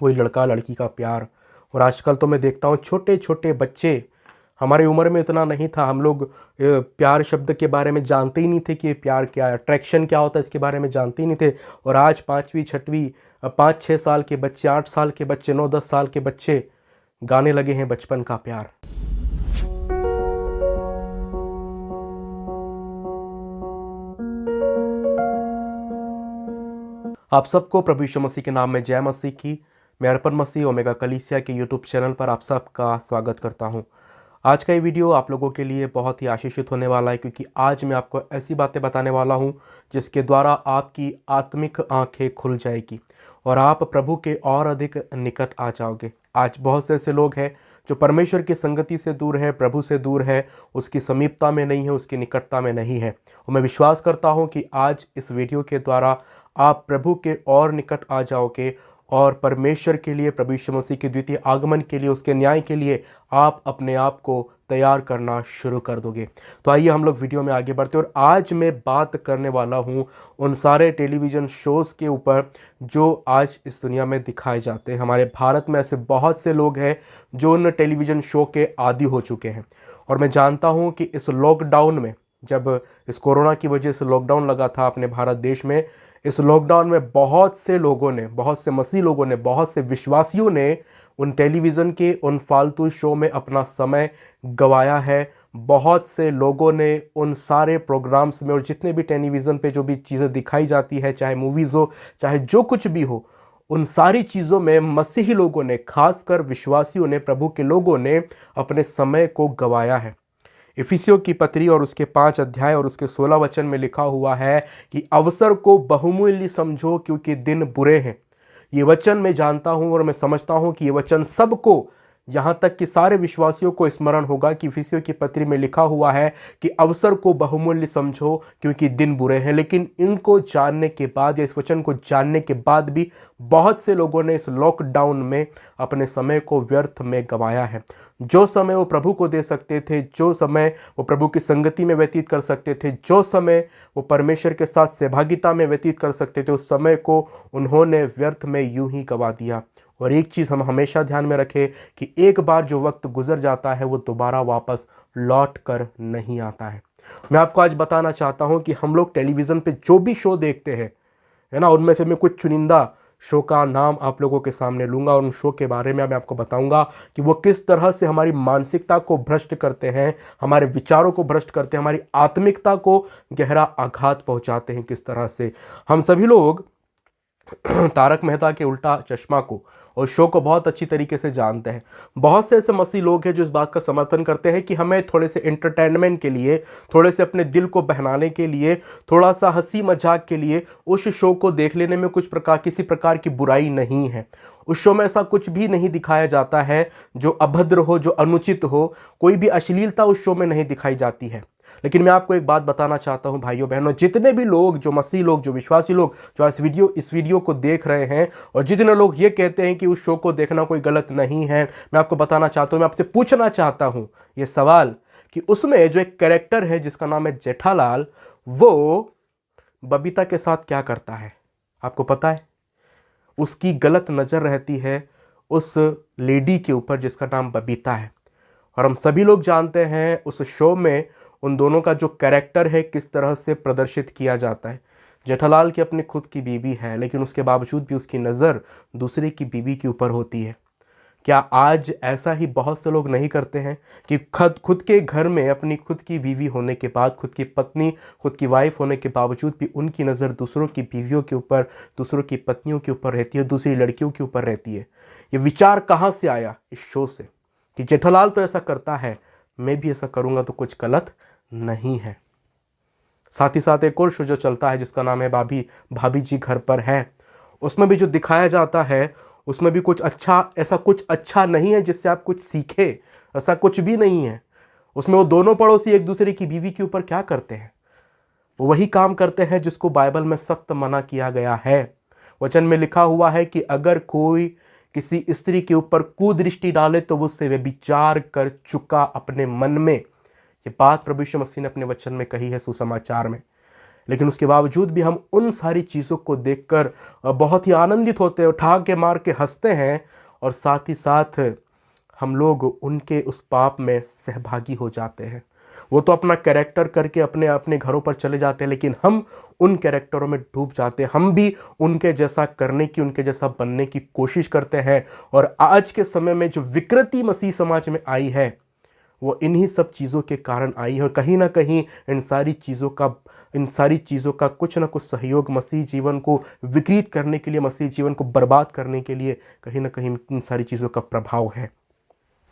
वही लड़का लड़की का प्यार। और आजकल तो मैं देखता हूँ छोटे छोटे बच्चे, हमारी उम्र में इतना नहीं था, हम लोग प्यार शब्द के बारे में जानते ही नहीं थे कि प्यार क्या है, अट्रैक्शन क्या होता है इसके बारे में जानते ही नहीं थे। और आज पाँचवीं छठवीं 5-6 साल के बच्चे, 8 साल के बच्चे, 9-10 साल के बच्चे गाने लगे हैं बचपन का प्यार। आप सबको प्रभु यीशु मसीह के नाम में जय मसीह की। मैं अर्पण मसीह ओमेगा कलीसिया के यूट्यूब चैनल पर आप सबका स्वागत करता हूं। आज का ये वीडियो आप लोगों के लिए बहुत ही आशीषित होने वाला है, क्योंकि आज मैं आपको ऐसी बातें बताने वाला हूं जिसके द्वारा आपकी आत्मिक आंखें खुल जाएगी और आप प्रभु के और अधिक निकट आ जाओगे। आज बहुत से ऐसे लोग हैं जो परमेश्वर की संगति से दूर है, प्रभु से दूर है, उसकी समीपता में नहीं है, उसकी निकटता में नहीं है। और मैं विश्वास करता हूं कि आज इस वीडियो के द्वारा आप प्रभु के और निकट आ जाओगे और परमेश्वर के लिए, प्रभु यीशु मसीह के द्वितीय आगमन के लिए, उसके न्याय के लिए आप अपने आप को तैयार करना शुरू कर दोगे। तो आइए हम लोग वीडियो में आगे बढ़ते हैं। और आज मैं बात करने वाला हूँ उन सारे टेलीविज़न शोज़ के ऊपर जो आज इस दुनिया में दिखाए जाते हैं। हमारे भारत में ऐसे बहुत से लोग हैं जो उन टेलीविज़न शो के आदी हो चुके हैं। और मैं जानता हूँ कि इस लॉकडाउन में, जब इस कोरोना की वजह से लॉकडाउन लगा था अपने भारत देश में, इस लॉकडाउन में बहुत से लोगों ने, बहुत से मसीह लोगों ने, बहुत से विश्वासियों ने उन टेलीविज़न के उन फालतू शो में अपना समय गंवाया है। बहुत से लोगों ने उन सारे प्रोग्राम्स में और जितने भी टेलीविज़न पे जो भी चीज़ें दिखाई जाती है, चाहे मूवीज़ हो, चाहे जो कुछ भी हो, उन सारी चीज़ों में मसीही लोगों ने, खासकर विश्वासियों ने, प्रभु के लोगों ने अपने समय को गंवाया है। इफिसियों की पत्री और उसके 5 अध्याय और उसके 16 वचन में लिखा हुआ है कि अवसर को बहुमूल्य समझो क्योंकि दिन बुरे हैं। ये वचन मैं जानता हूं और मैं समझता हूं कि ये वचन सबको, यहाँ तक कि सारे विश्वासियों को स्मरण होगा कि इफिसियों की पत्री में लिखा हुआ है कि अवसर को बहुमूल्य समझो क्योंकि दिन बुरे हैं। लेकिन इनको जानने के बाद, या इस वचन को जानने के बाद भी बहुत से लोगों ने इस लॉकडाउन में अपने समय को व्यर्थ में गंवाया है। जो समय वो प्रभु को दे सकते थे, जो समय वो प्रभु की संगति में व्यतीत कर सकते थे, जो समय वो परमेश्वर के साथ सहभागिता में व्यतीत कर सकते थे, उस समय को उन्होंने व्यर्थ में यूं ही गंवा दिया। और एक चीज़ हम हमेशा ध्यान में रखें कि एक बार जो वक्त गुजर जाता है वो दोबारा वापस लौट कर नहीं आता है। मैं आपको आज बताना चाहता हूं कि हम लोग टेलीविज़न पे जो भी शो देखते हैं, है ना, उनमें से मैं कुछ चुनिंदा शो का नाम आप लोगों के सामने लूंगा और उन शो के बारे में मैं आपको बताऊंगा कि वो किस तरह से हमारी मानसिकता को भ्रष्ट करते हैं, हमारे विचारों को भ्रष्ट करते हैं, हमारी आत्मिकता को गहरा आघात पहुंचाते हैं। किस तरह से हम सभी लोग तारक मेहता के उल्टा चश्मा को और शो को बहुत अच्छी तरीके से जानते हैं। बहुत से ऐसे मसीह लोग हैं जो इस बात का समर्थन करते हैं कि हमें थोड़े से एंटरटेनमेंट के लिए, थोड़े से अपने दिल को बहलाने के लिए, थोड़ा सा हंसी मजाक के लिए उस शो को देख लेने में किसी प्रकार की बुराई नहीं है। उस शो में ऐसा कुछ भी नहीं दिखाया जाता है जो अभद्र हो, जो अनुचित हो। कोई भी अश्लीलता उस शो में नहीं दिखाई जाती है। लेकिन मैं आपको एक बात बताना चाहता हूं भाइयों बहनों, जितने भी लोग, जो मसीह लोग, जो विश्वासी लोग जो इस वीडियो को देख रहे हैं, और जितने लोग ये कहते हैं कि उस शो को देखना कोई गलत नहीं है, मैं आपको बताना चाहता हूं, मैं आपसे पूछना चाहता हूं ये सवाल कि उसमें जो एक कैरेक्टर है जिसका नाम है जेठालाल, वो बबीता के साथ क्या करता है आपको पता है? उसकी गलत नज़र रहती है उस लेडी के ऊपर जिसका नाम बबीता है। और हम सभी लोग जानते हैं उस शो में उन दोनों का जो कैरेक्टर है किस तरह से प्रदर्शित किया जाता है। जेठालाल की अपनी खुद की बीवी है, लेकिन उसके बावजूद भी उसकी नज़र दूसरे की बीवी के ऊपर होती है। क्या आज ऐसा ही बहुत से लोग नहीं करते हैं कि खुद के घर में अपनी खुद की बीवी होने के बाद, खुद की पत्नी, खुद की वाइफ होने के बावजूद भी उनकी नज़र दूसरों की बीवियों के ऊपर, दूसरों की पत्नियों के ऊपर रहती है, दूसरी लड़कियों के ऊपर रहती है? ये विचार कहाँ से आया? इस शो से, कि जेठालाल तो ऐसा करता है, मैं भी ऐसा करूँगा तो कुछ गलत नहीं है। साथ ही साथ एक और शो जो चलता है जिसका नाम है भाभी जी घर पर है, उसमें भी जो दिखाया जाता है उसमें भी ऐसा कुछ अच्छा नहीं है जिससे आप कुछ सीखे। ऐसा कुछ भी नहीं है। उसमें वो दोनों पड़ोसी एक दूसरे की बीवी के ऊपर क्या करते हैं? वो वही काम करते हैं जिसको बाइबल में सख्त मना किया गया है। वचन में लिखा हुआ है कि अगर कोई किसी स्त्री के ऊपर कुदृष्टि डाले तो वो उससे व्यभिचार कर चुका अपने मन में। ये बात प्रभु यीशु मसीह ने अपने वचन में कही है सुसमाचार में। लेकिन उसके बावजूद भी हम उन सारी चीज़ों को देखकर बहुत ही आनंदित होते हैं, उठा के मार के हंसते हैं, और साथ ही साथ हम लोग उनके उस पाप में सहभागी हो जाते हैं। वो तो अपना कैरेक्टर करके अपने अपने घरों पर चले जाते हैं, लेकिन हम उन कैरेक्टरों में डूब जाते हैं। हम भी उनके जैसा करने की, उनके जैसा बनने की कोशिश करते हैं। और आज के समय में जो विकृति मसीह समाज में आई है, वो इन्हीं सब चीज़ों के कारण आई है। कहीं ना कहीं इन सारी चीज़ों का कुछ ना कुछ सहयोग मसीह जीवन को विकृत करने के लिए, मसीह जीवन को बर्बाद करने के लिए कहीं ना कहीं इन सारी चीज़ों का प्रभाव है।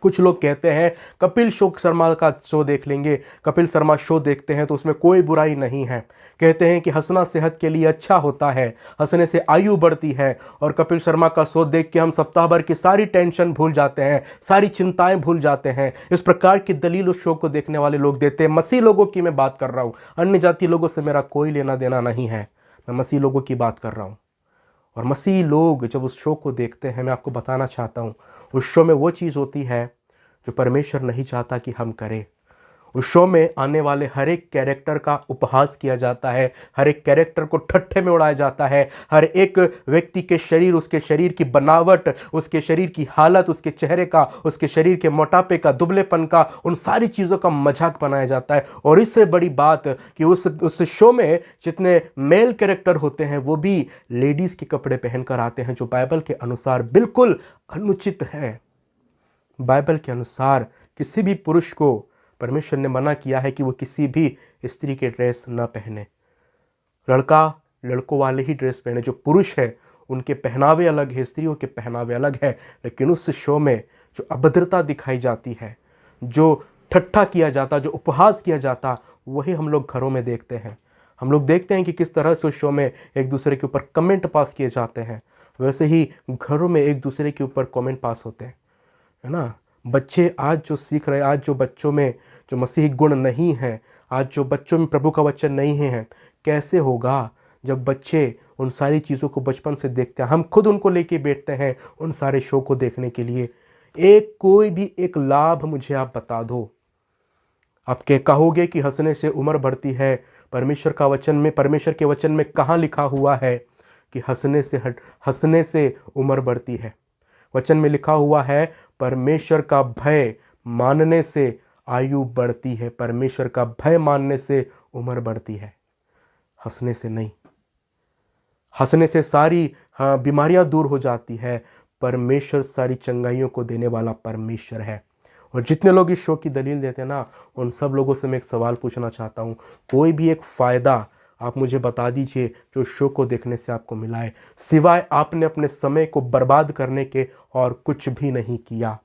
कुछ लोग कहते हैं कपिल शर्मा का शो देख लेंगे, कपिल शर्मा शो देखते हैं तो उसमें कोई बुराई नहीं है। कहते हैं कि हंसना सेहत के लिए अच्छा होता है, हंसने से आयु बढ़ती है, और कपिल शर्मा का शो देख के हम सप्ताह भर की सारी टेंशन भूल जाते हैं, सारी चिंताएं भूल जाते हैं। इस प्रकार की दलील उस शो को देखने वाले लोग देते हैं। मसीह लोगों की मैं बात कर रहा हूँ, अन्य जाति लोगों से मेरा कोई लेना देना नहीं है, मैं मसीह लोगों की बात कर रहा हूँ। और मसीह लोग जब उस शो को देखते हैं, मैं आपको बताना चाहता हूँ, उस शो में वो चीज़ होती है जो परमेश्वर नहीं चाहता कि हम करें। उस शो में आने वाले हर एक कैरेक्टर का उपहास किया जाता है, हर एक कैरेक्टर को ठट्ठे में उड़ाया जाता है, हर एक व्यक्ति के शरीर, उसके शरीर की बनावट, उसके शरीर की हालत, उसके चेहरे का, उसके शरीर के मोटापे का, दुबलेपन का, उन सारी चीज़ों का मजाक बनाया जाता है। और इससे बड़ी बात कि उस शो में जितने मेल कैरेक्टर होते हैं वो भी लेडीज़ के कपड़े पहनकर आते हैं, जो बाइबल के अनुसार बिल्कुल अनुचित है। बाइबल के अनुसार किसी भी पुरुष को परमेश्वर ने मना किया है कि वो किसी भी स्त्री के ड्रेस न पहने। लड़का लड़कों वाले ही ड्रेस पहने। जो पुरुष है उनके पहनावे अलग है, स्त्रियों के पहनावे अलग है। लेकिन उस शो में जो अभद्रता दिखाई जाती है, जो ठट्ठा किया जाता, जो उपहास किया जाता, वही हम लोग घरों में देखते हैं। हम लोग देखते हैं कि किस तरह से उस शो में एक दूसरे के ऊपर कमेंट पास किए जाते हैं, वैसे ही घरों में एक दूसरे के ऊपर कमेंट पास होते हैं, है ना। बच्चे आज जो सीख रहे हैं, आज जो बच्चों में जो मसीही गुण नहीं है, आज जो बच्चों में प्रभु का वचन नहीं है, कैसे होगा जब बच्चे उन सारी चीज़ों को बचपन से देखते हैं। हम खुद उनको लेके बैठते हैं उन सारे शो को देखने के लिए। कोई भी एक लाभ मुझे आप बता दो। आप कहोगे कि हंसने से उम्र बढ़ती है। परमेश्वर के वचन में कहाँ लिखा हुआ है कि हंसने से उम्र बढ़ती है? वचन में लिखा हुआ है परमेश्वर का भय मानने से आयु बढ़ती है। परमेश्वर का भय मानने से उम्र बढ़ती है, हंसने से नहीं। हंसने से सारी बीमारियां दूर हो जाती है। परमेश्वर सारी चंगाइयों को देने वाला परमेश्वर है। और जितने लोग इस शो की दलील देते हैं ना, उन सब लोगों से मैं एक सवाल पूछना चाहता हूँ। कोई भी एक फ़ायदा आप मुझे बता दीजिए जो शो को देखने से आपको मिला है, सिवाय आपने अपने समय को बर्बाद करने के और कुछ भी नहीं किया।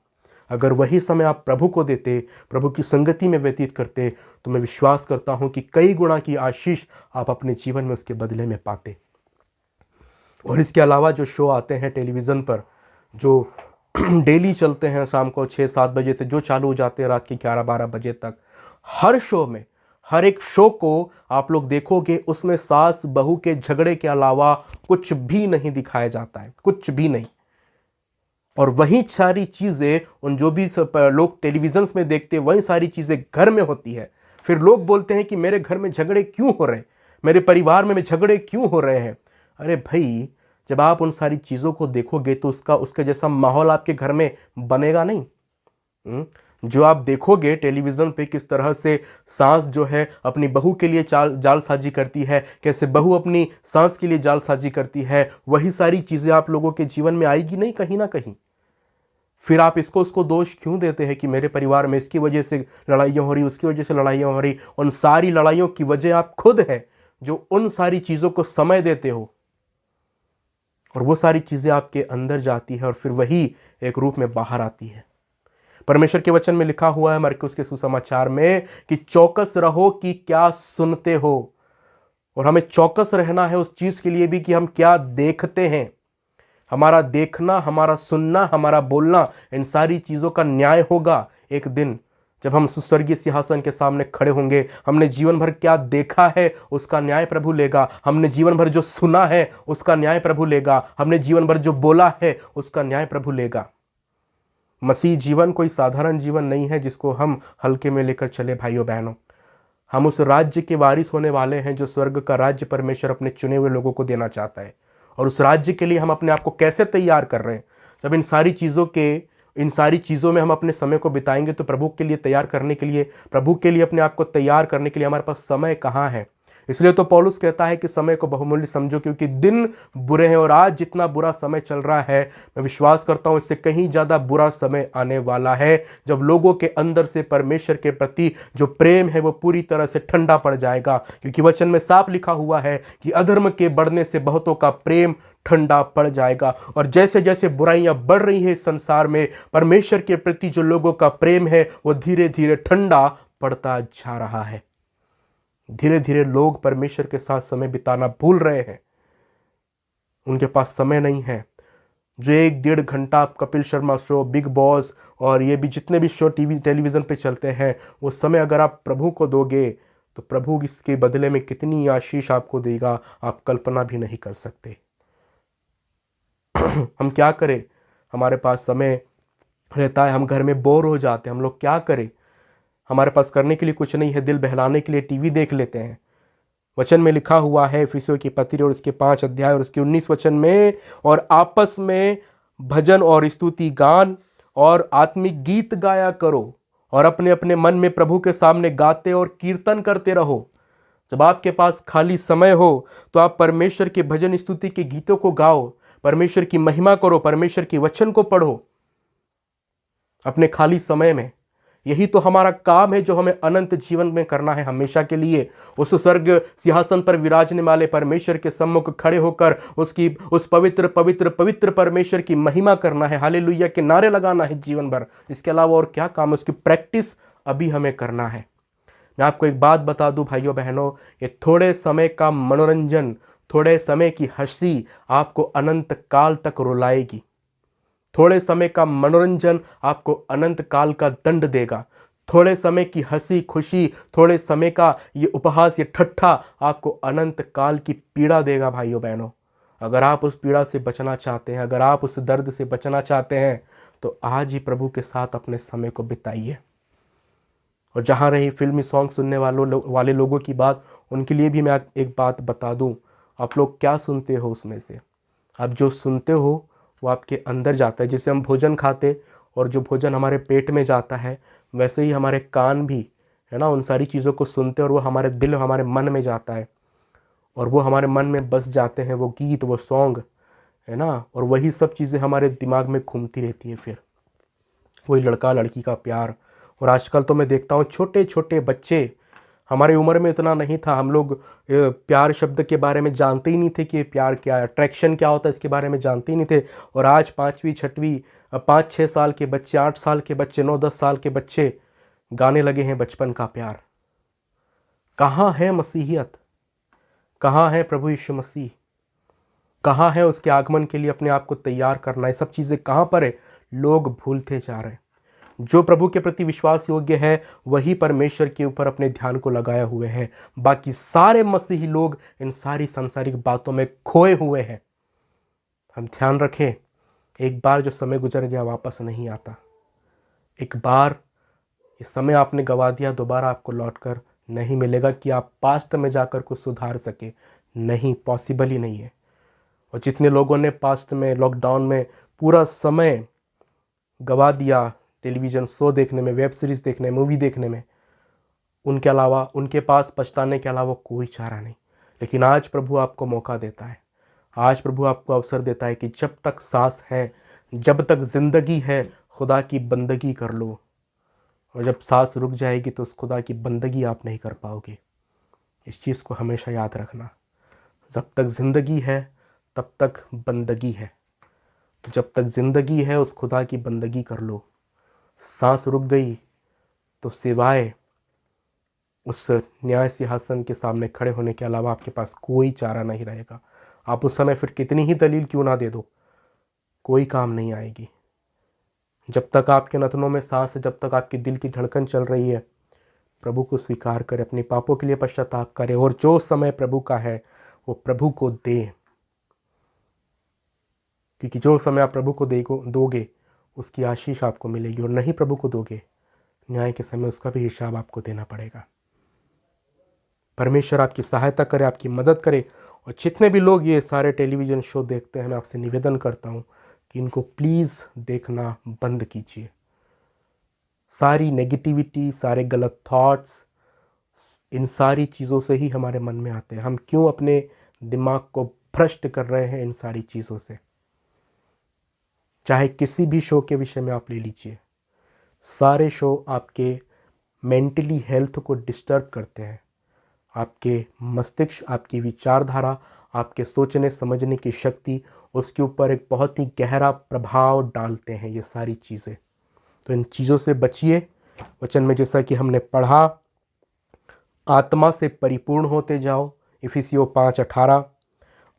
अगर वही समय आप प्रभु को देते, प्रभु की संगति में व्यतीत करते, तो मैं विश्वास करता हूं कि कई गुना की आशीष आप अपने जीवन में उसके बदले में पाते। और इसके अलावा जो शो आते हैं टेलीविज़न पर, जो डेली चलते हैं शाम को 6-7 बजे से, जो चालू हो जाते हैं रात के 11-12 बजे तक, हर शो में, हर एक शो को आप लोग देखोगे, उसमें सास बहू के झगड़े के अलावा कुछ भी नहीं दिखाया जाता है, कुछ भी नहीं। और वही सारी चीज़ें उन जो भी लोग टेलीविजन में देखते हैं, वही सारी चीज़ें घर में होती है। फिर लोग बोलते हैं कि मेरे घर में झगड़े क्यों हो रहे हैं, मेरे परिवार में झगड़े क्यों हो रहे हैं। अरे भाई, जब आप उन सारी चीज़ों को देखोगे तो उसके जैसा माहौल आपके घर में बनेगा नहीं। जो आप देखोगे टेलीविज़न पे, किस तरह से सास जो है अपनी बहू के लिए जालसाजी करती है, कैसे बहू अपनी सास के लिए जालसाजी करती है, वही सारी चीज़ें आप लोगों के जीवन में आएगी नहीं कहीं ना कहीं। फिर आप उसको दोष क्यों देते हैं कि मेरे परिवार में इसकी वजह से लड़ाइयाँ हो रही, उसकी वजह से लड़ाइयाँ हो रही। उन सारी लड़ाइयों की वजह आप खुद है, जो उन सारी चीज़ों को समय देते हो, और वो सारी चीज़ें आपके अंदर जाती है और फिर वही एक रूप में बाहर आती है। परमेश्वर के वचन में लिखा हुआ है मरकुस के सुसमाचार में कि चौकस रहो कि क्या सुनते हो। और हमें चौकस रहना है उस चीज़ के लिए भी कि हम क्या देखते हैं। हमारा देखना, हमारा सुनना, हमारा बोलना, इन सारी चीज़ों का न्याय होगा एक दिन जब हम स्वर्गीय सिंहासन के सामने खड़े होंगे। हमने जीवन भर क्या देखा है उसका न्याय प्रभु लेगा। हमने जीवन भर जो सुना है उसका न्याय प्रभु लेगा। हमने जीवन भर जो बोला है उसका न्याय प्रभु लेगा। मसीह जीवन कोई साधारण जीवन नहीं है जिसको हम हल्के में लेकर चले भाइयों बहनों। हम उस राज्य के वारिस होने वाले हैं जो स्वर्ग का राज्य परमेश्वर अपने चुने हुए लोगों को देना चाहता है। और उस राज्य के लिए हम अपने आप को कैसे तैयार कर रहे हैं? जब इन सारी चीज़ों में हम अपने समय को बिताएंगे तो प्रभु के लिए तैयार करने के लिए, प्रभु के लिए अपने आप को तैयार करने के लिए हमारे पास समय कहाँ है? इसलिए तो पौलुस कहता है कि समय को बहुमूल्य समझो, क्योंकि दिन बुरे हैं। और आज जितना बुरा समय चल रहा है, मैं विश्वास करता हूं इससे कहीं ज़्यादा बुरा समय आने वाला है, जब लोगों के अंदर से परमेश्वर के प्रति जो प्रेम है वो पूरी तरह से ठंडा पड़ जाएगा। क्योंकि वचन में साफ लिखा हुआ है कि अधर्म के बढ़ने से बहुतों का प्रेम ठंडा पड़ जाएगा। और जैसे जैसे बुराइयां बढ़ रही है इस संसार में, परमेश्वर के प्रति जो लोगों का प्रेम है वो धीरे धीरे ठंडा पड़ता जा रहा है। धीरे धीरे लोग परमेश्वर के साथ समय बिताना भूल रहे हैं। उनके पास समय नहीं है। जो 1-1.5 घंटा Kapil Sharma show, big boss और ये भी जितने भी शो टेलीविज़न पे चलते हैं, वो समय अगर आप प्रभु को दोगे तो प्रभु इसके बदले में कितनी आशीष आपको देगा, आप कल्पना भी नहीं कर सकते। हम क्या करें? हमारे पास समय रहता है, हम घर में बोर हो जाते हैं, हम लोग क्या करें? हमारे पास करने के लिए कुछ नहीं है, दिल बहलाने के लिए टीवी देख लेते हैं। वचन में लिखा हुआ है इफिसियों की पत्री और उसके 5 अध्याय और उसके 19 वचन में, और आपस में भजन और स्तुति गान और आत्मिक गीत गाया करो और अपने अपने मन में प्रभु के सामने गाते और कीर्तन करते रहो। जब आपके पास खाली समय हो तो आप परमेश्वर के भजन स्तुति के गीतों को गाओ, परमेश्वर की महिमा करो, परमेश्वर के वचन को पढ़ो अपने खाली समय में। यही तो हमारा काम है जो हमें अनंत जीवन में करना है, हमेशा के लिए। उस स्वर्ग सिंहासन पर विराजने वाले परमेश्वर के सम्मुख खड़े होकर उस पवित्र पवित्र पवित्र परमेश्वर की महिमा करना है, हालेलुया के नारे लगाना है जीवन भर। इसके अलावा और क्या काम है? उसकी प्रैक्टिस अभी हमें करना है। मैं आपको एक बात बता दूं भाइयों बहनों, ये थोड़े समय का मनोरंजन, थोड़े समय की हंसी आपको अनंत काल तक रुलाएगी। थोड़े समय का मनोरंजन आपको अनंत काल का दंड देगा। थोड़े समय की हंसी खुशी, थोड़े समय का ये उपहास, ये ठट्ठा आपको अनंत काल की पीड़ा देगा भाइयों बहनों। अगर आप उस पीड़ा से बचना चाहते हैं, अगर आप उस दर्द से बचना चाहते हैं, तो आज ही प्रभु के साथ अपने समय को बिताइए। और जहाँ रही फिल्मी सॉन्ग सुनने वाले लोगों की बात, उनके लिए भी मैं एक बात बता दूं, आप लोग क्या सुनते हो उसमें से? आप जो सुनते हो वो आपके अंदर जाता है। जैसे हम भोजन खाते और जो भोजन हमारे पेट में जाता है, वैसे ही हमारे कान भी, है ना, उन सारी चीज़ों को सुनते और वो हमारे दिल, हमारे मन में जाता है और वो हमारे मन में बस जाते हैं, वो गीत, वो सॉन्ग, है ना। और वही सब चीज़ें हमारे दिमाग में घूमती रहती है। फिर वही लड़का लड़की का प्यार। और आजकल तो मैं देखता हूँ छोटे छोटे बच्चे, हमारी उम्र में इतना नहीं था, हम लोग प्यार शब्द के बारे में जानते ही नहीं थे कि प्यार क्या है, अट्रैक्शन क्या होता है, इसके बारे में जानते ही नहीं थे। और आज 5वीं 6वीं 5-6 साल के बच्चे, 8 साल के बच्चे, 9-10 साल के बच्चे गाने लगे हैं बचपन का प्यार। कहाँ है मसीहियत? कहाँ है प्रभु यीशु मसीह? कहाँ है उसके आगमन के लिए अपने आप को तैयार करना? ये सब चीज़ें कहाँ पर है? लोग भूलते जा रहे हैं। जो प्रभु के प्रति विश्वास योग्य है वही परमेश्वर के ऊपर अपने ध्यान को लगाए हुए हैं। बाकी सारे मसीही लोग इन सारी सांसारिक बातों में खोए हुए हैं। हम ध्यान रखें, एक बार जो समय गुजर गया वापस नहीं आता। एक बार ये समय आपने गवा दिया, दोबारा आपको लौटकर नहीं मिलेगा कि आप पास्ट में जाकर कुछ सुधार सके। नहीं, पॉसिबल ही नहीं है। और जितने लोगों ने पास्ट में, लॉकडाउन में पूरा समय गवा दिया टेलीविज़न शो देखने में, वेब सीरीज़ देखने में, मूवी देखने में, उनके अलावा, उनके पास पछताने के अलावा कोई चारा नहीं। लेकिन आज प्रभु आपको मौका देता है, आज प्रभु आपको अवसर देता है कि जब तक सांस है, जब तक ज़िंदगी है, खुदा की बंदगी कर लो। और जब सांस रुक जाएगी तो उस खुदा की बंदगी आप नहीं कर पाओगे। इस चीज़ को हमेशा याद रखना। जब तक ज़िंदगी है तब तक बंदगी है। जब तक ज़िंदगी है उस खुदा की बंदगी कर लो। सांस रुक गई तो सिवाय उस न्याय सिंहासन के सामने खड़े होने के अलावा आपके पास कोई चारा नहीं रहेगा। आप उस समय फिर कितनी ही दलील क्यों ना दे दो, कोई काम नहीं आएगी। जब तक आपके नथनों में सांस है, जब तक आपकी दिल की धड़कन चल रही है, प्रभु को स्वीकार करें, अपने पापों के लिए पश्चाताप करें और जो समय प्रभु का है वो प्रभु को दें। क्योंकि जो समय आप प्रभु को दोगे उसकी आशीष आपको मिलेगी, और नहीं प्रभु को दोगे, न्याय के समय उसका भी हिसाब आपको देना पड़ेगा। परमेश्वर आपकी सहायता करे, आपकी मदद करे। और जितने भी लोग ये सारे टेलीविज़न शो देखते हैं, मैं आपसे निवेदन करता हूँ कि इनको प्लीज़ देखना बंद कीजिए। सारी नेगेटिविटी, सारे गलत थॉट्स, इन सारी चीज़ों से ही हमारे मन में आते हैं। हम क्यों अपने दिमाग को भ्रष्ट कर रहे हैं इन सारी चीज़ों से? चाहे किसी भी शो के विषय में आप ले लीजिए, सारे शो आपके मेंटली हेल्थ को डिस्टर्ब करते हैं। आपके मस्तिष्क, आपकी विचारधारा, आपके सोचने समझने की शक्ति, उसके ऊपर एक बहुत ही गहरा प्रभाव डालते हैं ये सारी चीज़ें। तो इन चीज़ों से बचिए। वचन में जैसा कि हमने पढ़ा, आत्मा से परिपूर्ण होते जाओ, इफिसियों 5:18।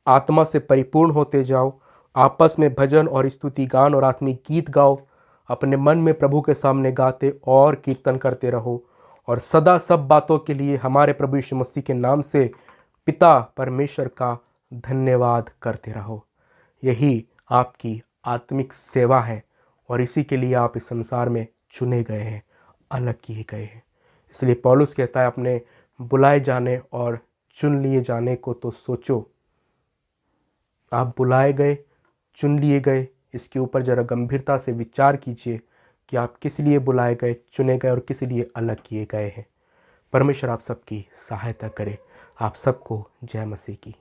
आत्मा से परिपूर्ण होते जाओ, आपस में भजन और स्तुति गान और आत्मिक गीत गाओ, अपने मन में प्रभु के सामने गाते और कीर्तन करते रहो, और सदा सब बातों के लिए हमारे प्रभु यीशु मसीह के नाम से पिता परमेश्वर का धन्यवाद करते रहो। यही आपकी आत्मिक सेवा है और इसी के लिए आप इस संसार में चुने गए हैं, अलग किए गए हैं। इसलिए पौलुस कहता है, अपने बुलाए जाने और चुन लिए जाने को तो सोचो। आप बुलाए गए, चुन लिए गए, इसके ऊपर ज़रा गंभीरता से विचार कीजिए कि आप किस लिए बुलाए गए, चुने गए और किस लिए अलग किए गए हैं। परमेश्वर आप सबकी सहायता करे। आप सबको जय मसीह की।